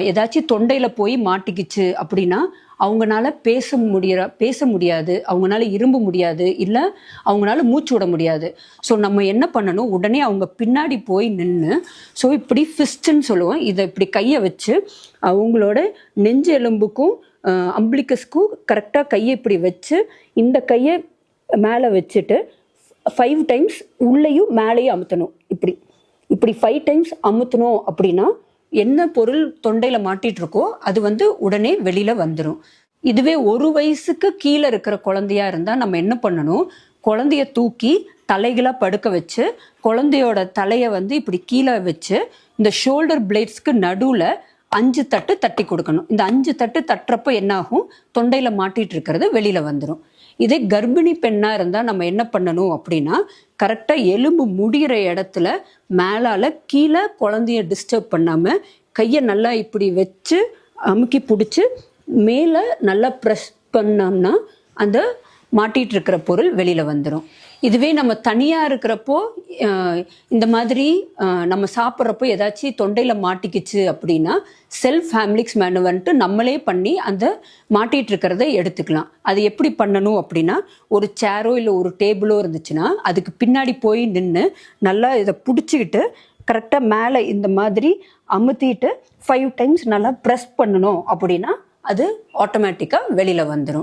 ஏதாச்சும் தொண்டையில் போய் மாட்டிக்கிச்சு அப்படின்னா அவங்களால பேச முடியாது, அவங்களால இரும்ப முடியாது, இல்லை அவங்களால மூச்சு விட முடியாது. ஸோ நம்ம என்ன பண்ணணும், உடனே அவங்க பின்னாடி போய் நின்று, ஸோ இப்படி ஃபிஸ்ட்டுன்னு சொல்லுவோம், இதை இப்படி கையை வச்சு அவங்களோட நெஞ்சு எலும்புக்கும் அம்பிளிக்கஸ்க்கும் கரெக்டாக கையை இப்படி வச்சு இந்த கையை மேலே வச்சுட்டு 5 டைம்ஸ் உள்ளேயும் மேலேயும் அமுத்தணும். இப்படி இப்படி 5 டைம்ஸ் அமுத்தணும் அப்படின்னா என்ன பொருள் தொண்டையில் மாட்டிட்டு இருக்கோ அது உடனே வெளியில் வந்துடும். இதுவே 1 வயசுக்கு கீழே இருக்கிற குழந்தையா இருந்தால் நம்ம என்ன பண்ணணும், குழந்தைய தூக்கி தலைகளாக படுக்க வச்சு குழந்தையோட தலையை இப்படி கீழே வச்சு இந்த ஷோல்டர் பிளேட்ஸ்க்கு நடுவில் 5 தட்டு தட்டி கொடுக்கணும். இந்த 5 தட்டு தட்டுறப்ப என்னாகும், தொண்டையில் மாட்டிட்டு இருக்கிறது வெளியில் வந்துடும். இதே கர்ப்பிணி பெண்ணாக இருந்தால் நம்ம என்ன பண்ணணும் அப்படின்னா, கரெக்டாக எலும்பு முடிகிற இடத்துல மேலால் கீழே குழந்தைய டிஸ்டர்ப் பண்ணாமல் கையை நல்லா இப்படி வச்சு அமுக்கி பிடிச்சி மேலே நல்லா ப்ரெஸ் பண்ணோம்னா அந்த மாட்டிகிட்டு இருக்கிற பொருள் வெளியில் வந்துடும். இதுவே நம்ம தனியாக இருக்கிறப்போ இந்த மாதிரி நம்ம சாப்பிட்றப்போ ஏதாச்சும் தொண்டையில் மாட்டிக்கிச்சு அப்படின்னா செல்ஃப் ஹேம்லிக்ஸ் மேனுவன்ட்டு நம்மளே பண்ணி அந்த மாட்டிகிட்டு இருக்கிறத எடுத்துக்கலாம். அது எப்படி பண்ணணும் அப்படின்னா, ஒரு சேரோ இல்லை ஒரு டேபிளோ இருந்துச்சுன்னா அதுக்கு பின்னாடி போய் நின்று நல்லா இதை பிடிச்சிக்கிட்டு கரெக்டாக மேலே இந்த மாதிரி அமுத்திட்டு 5 டைம்ஸ் நல்லா ப்ரெஸ் பண்ணணும் அப்படின்னா அது ஆட்டோமேட்டிக்காக வெளியில் வந்துடும்.